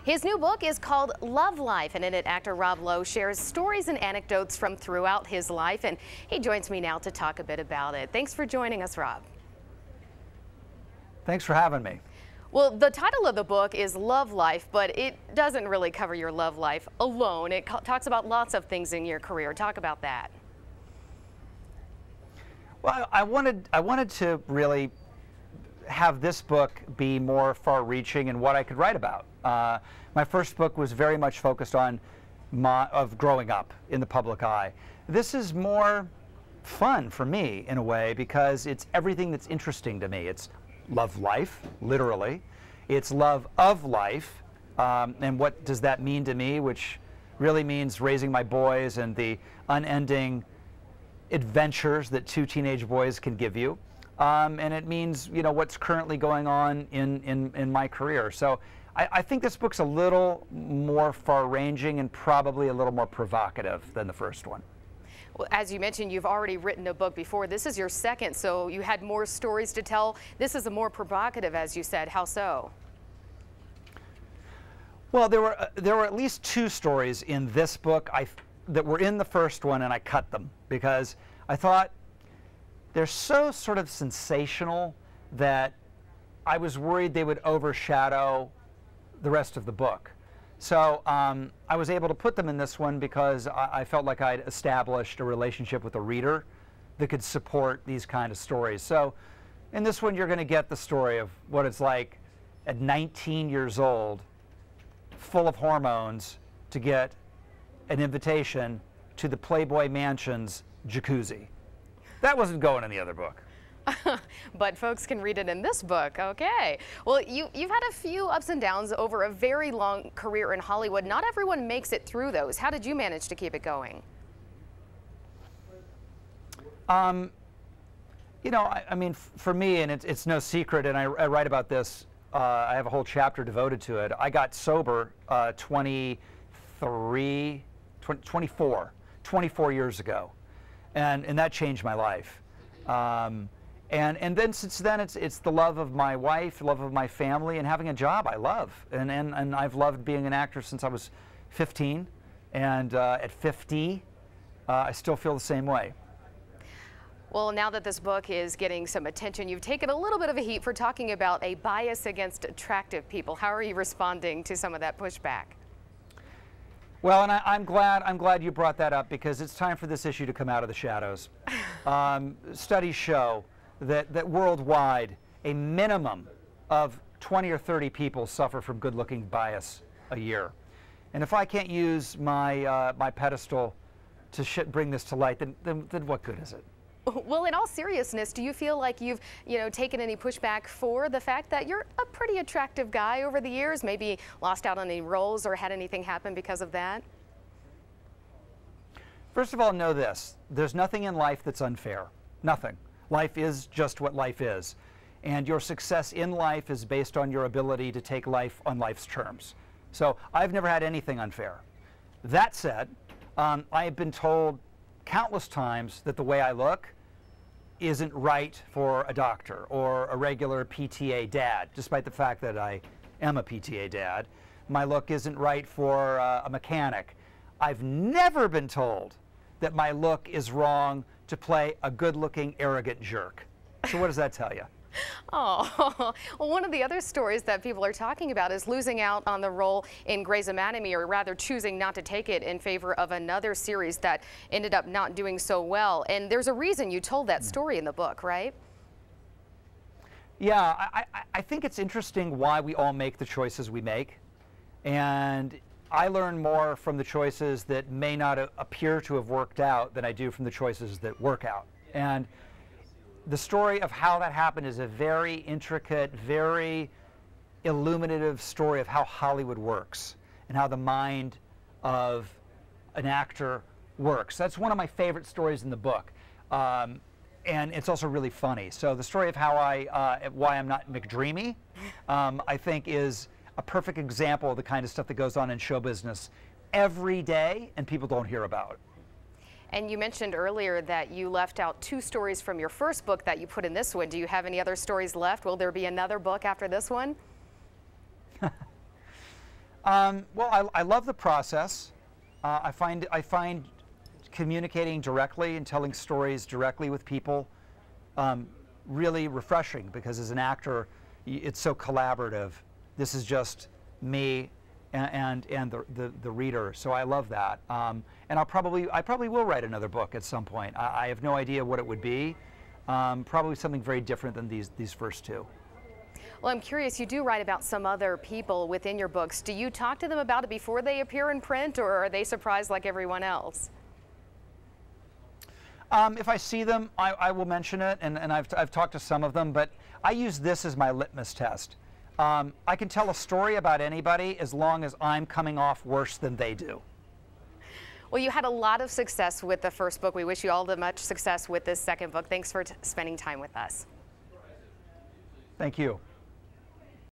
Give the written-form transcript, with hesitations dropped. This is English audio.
His new book is called Love Life, and in it, actor Rob Lowe shares stories and anecdotes from throughout his life, and he joins me now to talk a bit about it. Thanks for joining us, Rob. Thanks for having me. Well, the title of the book is Love Life, but it doesn't really cover your love life alone. It talks about lots of things in your career. Talk about that. Well, I wanted to really have this book be more far-reaching in what I could write about. My first book was very much focused on growing up in the public eye. This is more fun for me in a way because it's everything that's interesting to me. It's love life, literally. It's love of life, and what does that mean to me, which really means raising my boys and the unending adventures that two teenage boys can give you. And it means, you know, what's currently going on in my career. So I think this book's a little more far-ranging and probably a little more provocative than the first one. Well, as you mentioned, you've already written a book before. This is your second, so you had more stories to tell. This is a more provocative, as you said. How so? Well, there were at least two stories in this book that were in the first one, and I cut them because I thought they're so sort of sensational that I was worried they would overshadow the rest of the book. So I was able to put them in this one because I felt like I'd established a relationship with a reader that could support these kind of stories. So in this one, you're going to get the story of what it's like at 19 years old, full of hormones, to get an invitation to the Playboy Mansion's jacuzzi. That wasn't going in the other book. But folks can read it in this book. Okay. Well, you've had a few ups and downs over a very long career in Hollywood. Not everyone makes it through those. How did you manage to keep it going? You know, I mean, for me, and it's no secret, and I write about this, I have a whole chapter devoted to it. I got sober 24 years ago, and that changed my life. And then since then, it's the love of my wife, love of my family, and having a job I love. And I've loved being an actor since I was 15, and at 50, I still feel the same way. Well, now that this book is getting some attention, you've taken a little bit of a heat for talking about a bias against attractive people. How are you responding to some of that pushback? Well, and I'm glad you brought that up because it's time for this issue to come out of the shadows. Studies show that worldwide, a minimum of 20 or 30 people suffer from good-looking bias a year. And if I can't use my my pedestal to bring this to light, then what good is it? Well, in all seriousness, do you feel like you've, taken any pushback for the fact that you're a pretty attractive guy over the years, maybe lost out on any roles or had anything happen because of that? First of all, know this. There's nothing in life that's unfair. Nothing. Life is just what life is. And your success in life is based on your ability to take life on life's terms. So I've never had anything unfair. That said, I have been told countless times that the way I look isn't right for a doctor or a regular PTA dad, despite the fact that I am a PTA dad. My look isn't right for a mechanic. I've never been told that my look is wrong to play a good-looking, arrogant jerk. So what does that tell you? Oh, well, one of the other stories that people are talking about is losing out on the role in Grey's Anatomy, or rather choosing not to take it in favor of another series that ended up not doing so well. And there's a reason you told that story in the book, right? Yeah, I think it's interesting why we all make the choices we make. And I learn more from the choices that may not appear to have worked out than I do from the choices that work out. And the story of how that happened is a very intricate, very illuminative story of how Hollywood works and how the mind of an actor works. That's one of my favorite stories in the book. And it's also really funny. So the story of how why I'm not McDreamy, I think is a perfect example of the kind of stuff that goes on in show business every day and people don't hear about. And you mentioned earlier that you left out 2 stories from your first book that you put in this one. Do you have any other stories left? Will there be another book after this one? Well, I love the process. I find communicating directly and telling stories directly with people really refreshing, because as an actor, it's so collaborative. This is just me and the reader, so I love that. And I probably will write another book at some point. I have no idea what it would be. Probably something very different than these first two. Well, I'm curious, you do write about some other people within your books. Do you talk to them about it before they appear in print, or are they surprised like everyone else? If I see them, I will mention it, and I've talked to some of them, but I use this as my litmus test. I can tell a story about anybody as long as I'm coming off worse than they do. Well, you had a lot of success with the first book. We wish you all the much success with this second book. Thanks for spending time with us. Thank you.